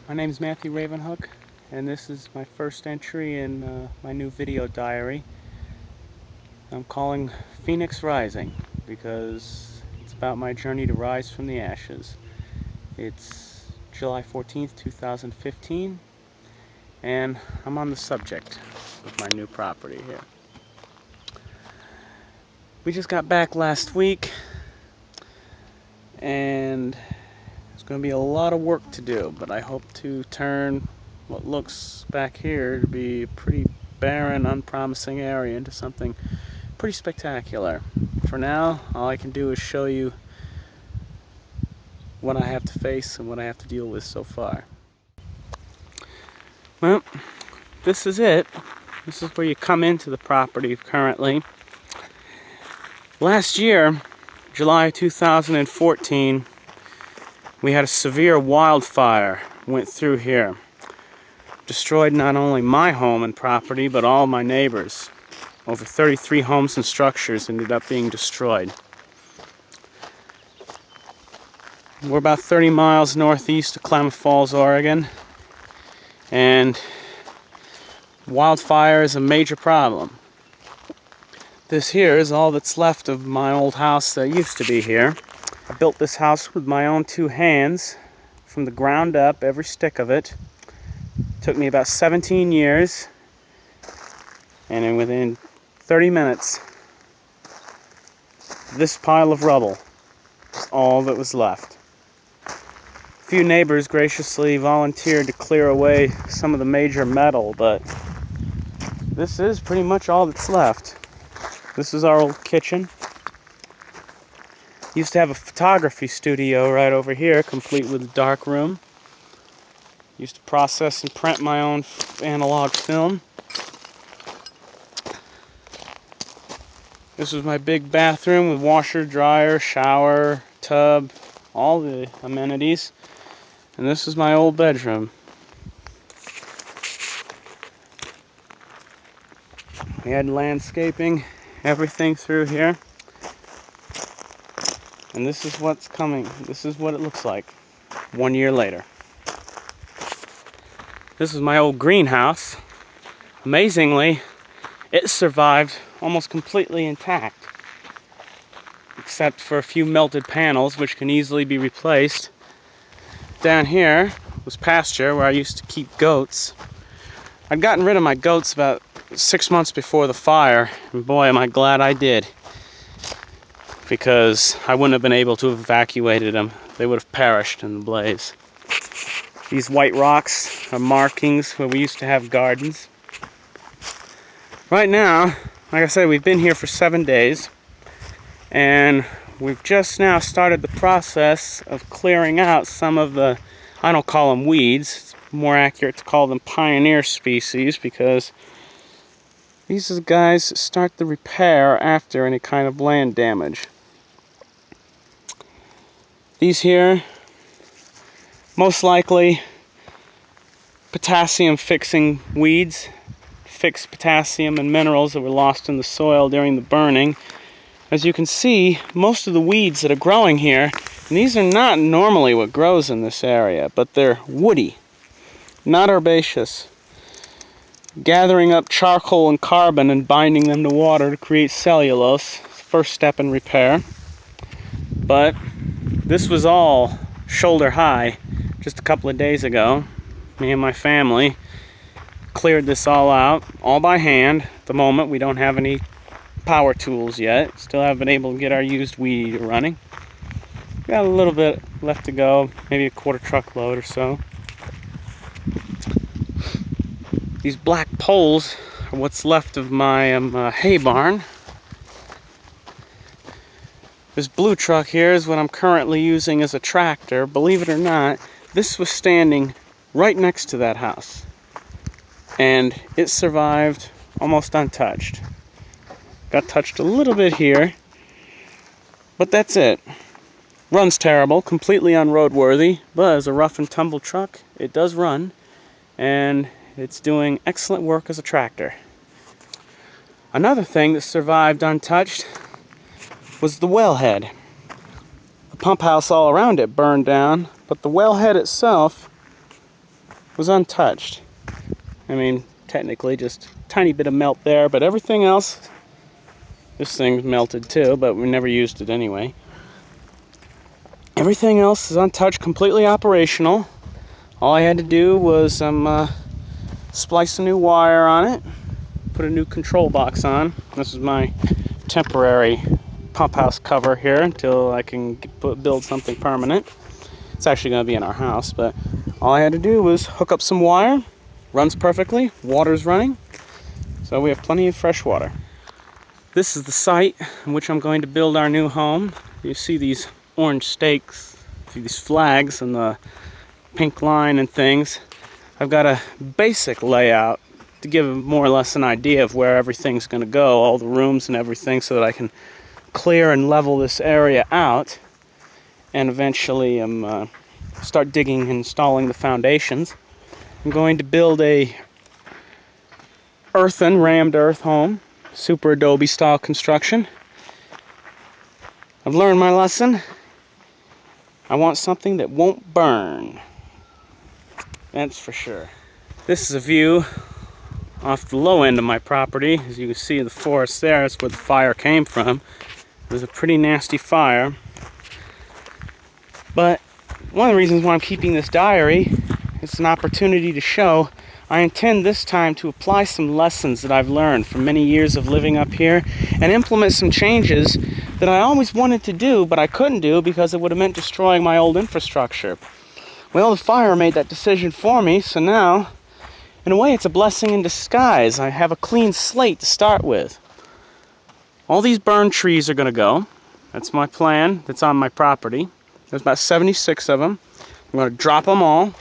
My name is Matthew Ravenhook, and this is my first entry in my new video diary. I'm calling Phoenix Rising because it's about my journey to rise from the ashes. It's July 14th, 2015, and I'm on the subject of my new property here. We just got back last week, and there's going to be a lot of work to do, but I hope to turn what looks back here to be a pretty barren, unpromising area into something pretty spectacular. For now, all I can do is show you what I have to face and what I have to deal with so far. Well, this is it. This is where you come into the property currently. Last year, July 2014, we had a severe wildfire went through here. Destroyed not only my home and property, but all my neighbors. Over 33 homes and structures ended up being destroyed. We're about 30 miles northeast of Klamath Falls, Oregon, and wildfire is a major problem. This here is all that's left of my old house that used to be here. I built this house with my own two hands, from the ground up, every stick of it. Took me about 17 years, and then within 30 minutes, this pile of rubble is all that was left. A few neighbors graciously volunteered to clear away some of the major metal, but this is pretty much all that's left. This is our old kitchen. Used to have a photography studio right over here, complete with a dark room. Used to process and print my own analog film. This was my big bathroom with washer, dryer, shower, tub, all the amenities. And this is my old bedroom. We had landscaping, everything through here. And this is what's coming. This is what it looks like 1 year later. This is my old greenhouse. Amazingly, it survived almost completely intact, except for a few melted panels which can easily be replaced. Down here was pasture where I used to keep goats. I'd gotten rid of my goats about 6 months before the fire, and boy am I glad I did, because I wouldn't have been able to have evacuated them. They would have perished in the blaze. These white rocks are markings where we used to have gardens. Right now, like I said, we've been here for 7 days, and we've just now started the process of clearing out some of the, I don't call them weeds, it's more accurate to call them pioneer species, because these are the guys that start the repair after any kind of land damage. These here, most likely potassium fixing weeds, fix potassium and minerals that were lost in the soil during the burning. As you can see, most of the weeds that are growing here, and these are not normally what grows in this area, but they're woody, not herbaceous, gathering up charcoal and carbon and binding them to water to create cellulose. First step in repair. But this was all shoulder high just a couple of days ago. Me and my family cleared this all out, all by hand. At the moment, we don't have any power tools yet. Still haven't been able to get our used weed eater running. Got a little bit left to go, maybe a quarter truckload or so. These black poles are what's left of my hay barn. This blue truck here is what I'm currently using as a tractor. Believe it or not, this was standing right next to that house, and it survived almost untouched. Got touched a little bit here, but that's it. Runs terrible, completely unroadworthy, but as a rough and tumble truck, it does run, and it's doing excellent work as a tractor. Another thing that survived untouched was the wellhead. The pump house all around it burned down, but the wellhead itself was untouched. I mean, technically just a tiny bit of melt there, but everything else, this thing melted too, but we never used it anyway. Everything else is untouched, completely operational. All I had to do was splice a new wire on it, put a new control box on. This is my temporary pump house cover here until I can build something permanent. It's actually going to be in our house, but all I had to do was hook up some wire. Runs perfectly, water's running, so we have plenty of fresh water. This is the site in which I'm going to build our new home. You see these orange stakes, these flags and the pink line and things. I've got a basic layout to give more or less an idea of where everything's going to go, all the rooms and everything, so that I can clear and level this area out and eventually start digging and installing the foundations. I'm going to build a rammed earth home, super adobe style construction. I've learned my lesson. I want something that won't burn. That's for sure. This is a view off the low end of my property. As you can see, the forest there, that's where the fire came from. It was a pretty nasty fire. But one of the reasons why I'm keeping this diary is an opportunity to show I intend this time to apply some lessons that I've learned from many years of living up here and implement some changes that I always wanted to do, but I couldn't do because it would have meant destroying my old infrastructure. Well, the fire made that decision for me, so now, in a way, it's a blessing in disguise. I have a clean slate to start with. All these burned trees are going to go. That's my plan. That's on my property. There's about 76 of them. I'm going to drop them all.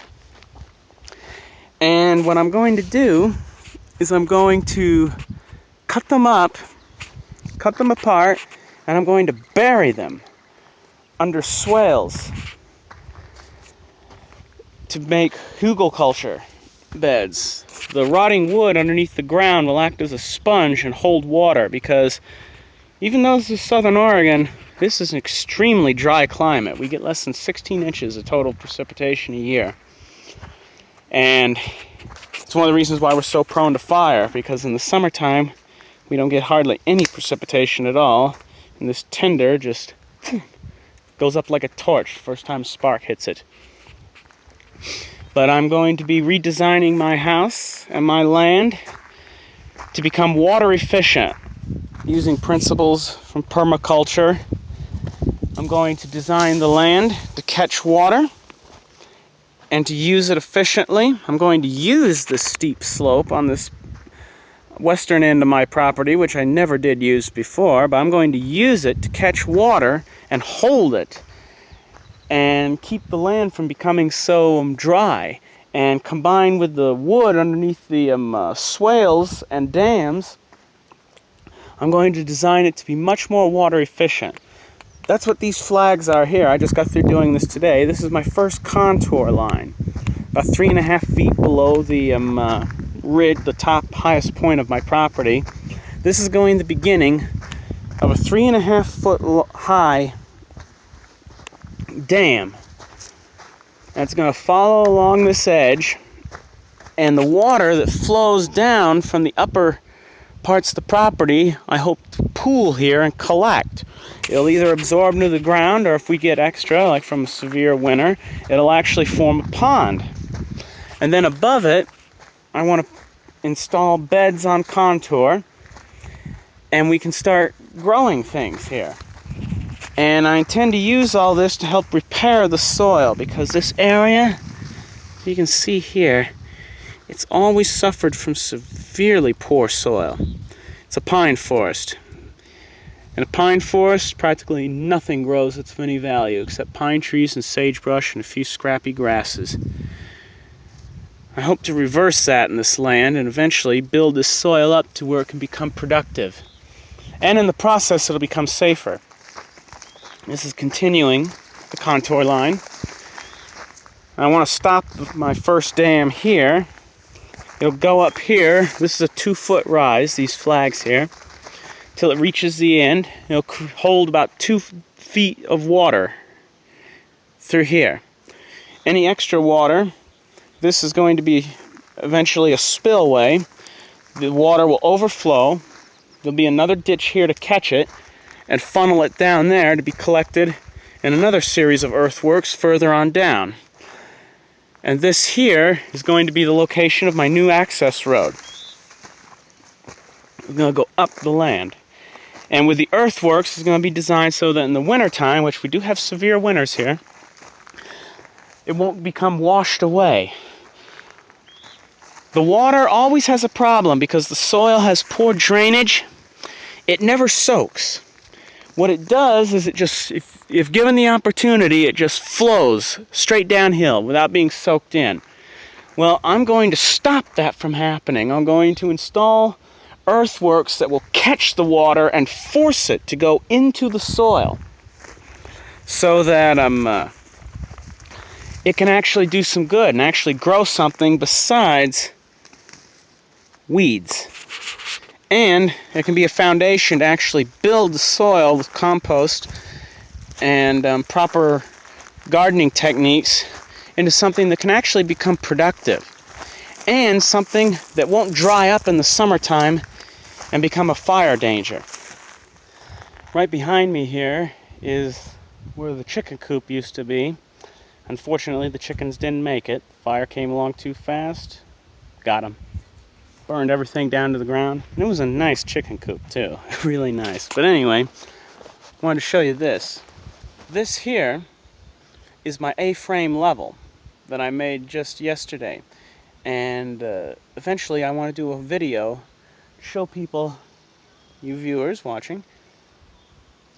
And what I'm going to do is I'm going to cut them up, cut them apart, and I'm going to bury them under swales to make hugelkultur beds. The rotting wood underneath the ground will act as a sponge and hold water, because even though this is southern Oregon, this is an extremely dry climate. We get less than 16 inches of total precipitation a year. And it's one of the reasons why we're so prone to fire, because in the summertime we don't get hardly any precipitation at all, and this tinder just goes up like a torch the first time a spark hits it. But I'm going to be redesigning my house and my land to become water efficient using principles from permaculture. I'm going to design the land to catch water and to use it efficiently. I'm going to use the steep slope on this western end of my property, which I never did use before, but I'm going to use it to catch water and hold it and keep the land from becoming so dry. And combined with the wood underneath the swales and dams, I'm going to design it to be much more water efficient. That's what these flags are here. I just got through doing this today. This is my first contour line, about 3.5 feet below the ridge, the top highest point of my property. This is going the beginning of a 3.5 foot high dam. That's going to follow along this edge, and the water that flows down from the upper parts of the property, I hope to pool here and collect. It'll either absorb into the ground, or if we get extra, like from a severe winter, it'll actually form a pond. And then above it, I want to install beds on contour, and we can start growing things here. And I intend to use all this to help repair the soil, because this area, you can see here, it's always suffered from severely poor soil. It's a pine forest. In a pine forest, practically nothing grows that's of any value except pine trees and sagebrush and a few scrappy grasses. I hope to reverse that in this land and eventually build this soil up to where it can become productive. And in the process, it'll become safer. This is continuing the contour line. I want to stop my first dam here. It'll go up here. This is a 2-foot rise, these flags here, till it reaches the end. It'll hold about 2 feet of water through here. Any extra water this is going to be eventually a spillway. The water will overflow. There'll be another ditch here to catch it and funnel it down there to be collected in another series of earthworks further on down. And this here is going to be the location of my new access road. We're going to go up the land. And with the earthworks, it's going to be designed so that in the wintertime, which we do have severe winters here, it won't become washed away. The water always has a problem because the soil has poor drainage. It never soaks. What it does is it just, if given the opportunity, it just flows straight downhill without being soaked in. Well, I'm going to stop that from happening. I'm going to install earthworks that will catch the water and force it to go into the soil so that it can actually do some good and actually grow something besides weeds. And it can be a foundation to actually build the soil with compost and proper gardening techniques into something that can actually become productive and something that won't dry up in the summertime and become a fire danger. Right behind me here is where the chicken coop used to be. Unfortunately, the chickens didn't make it. Fire came along too fast, got them. Burned everything down to the ground. And it was a nice chicken coop too, really nice. But anyway, I wanted to show you this. This here is my A-frame level that I made just yesterday. And eventually I want to do a video, show people, you viewers watching,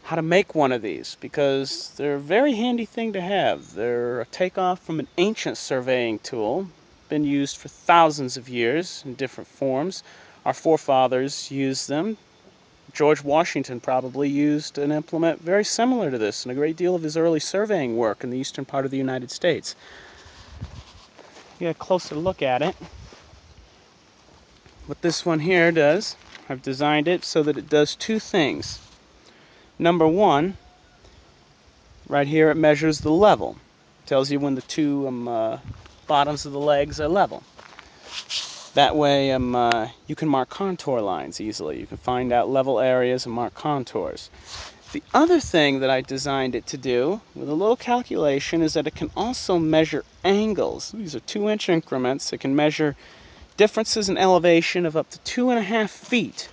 how to make one of these, because they're a very handy thing to have. They're a takeoff from an ancient surveying tool, been used for thousands of years in different forms. Our forefathers used them. George Washington probably used an implement very similar to this in a great deal of his early surveying work in the eastern part of the United States. Get a closer look at it. What this one here does, I've designed it so that it does two things. Number one, right here it measures the level. Tells you when the two bottoms of the legs are level. That way you can mark contour lines easily. You can find out level areas and mark contours. The other thing that I designed it to do, with a little calculation, is that it can also measure angles. These are 2-inch increments. It can measure differences in elevation of up to 2.5 feet,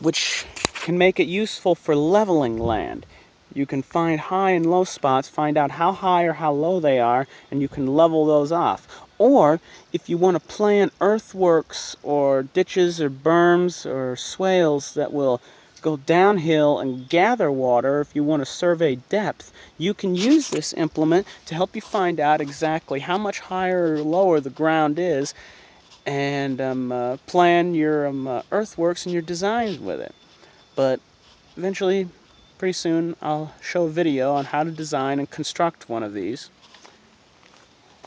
which can make it useful for leveling land. You can find high and low spots, find out how high or how low they are, and you can level those off. Or, if you want to plan earthworks or ditches or berms or swales that will go downhill and gather water, if you want to survey depth, you can use this implement to help you find out exactly how much higher or lower the ground is and plan your earthworks and your designs with it. But eventually, pretty soon, I'll show a video on how to design and construct one of these,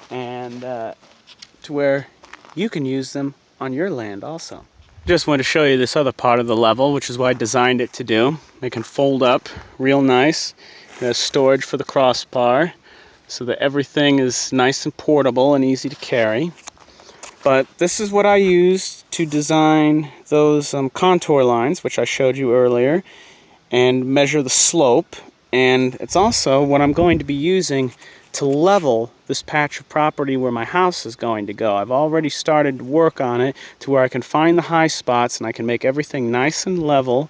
and to where you can use them on your land also. Just wanted to show you this other part of the level, which is what I designed it to do. It can fold up real nice. It has storage for the crossbar, so that everything is nice and portable and easy to carry. But this is what I used to design those contour lines, which I showed you earlier, and measure the slope. And it's also what I'm going to be using to level this patch of property where my house is going to go. I've already started work on it to where I can find the high spots and I can make everything nice and level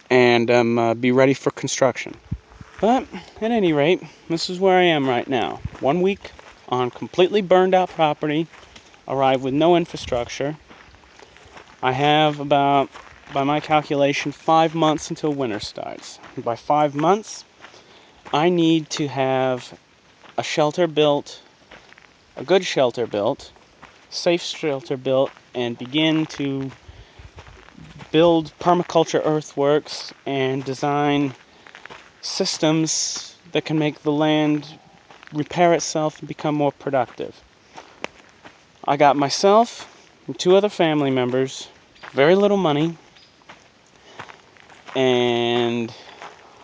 and be ready for construction. But at any rate, this is where I am right now. 1 week on completely burned out property, arrived with no infrastructure. I have about, by my calculation, 5 months until winter starts. And by 5 months, I need to have a shelter built, a good shelter built, safe shelter built, and begin to build permaculture earthworks and design systems that can make the land repair itself and become more productive. I got myself and 2 other family members, very little money, and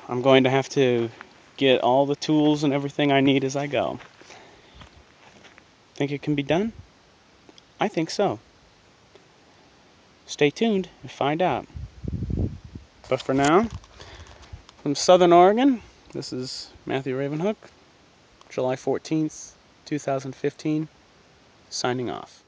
I'm going to have to get all the tools and everything I need as I go. Think it can be done? I think so. Stay tuned and find out. But for now, from Southern Oregon, this is Matthew Ravenhook, July 14th, 2015, signing off.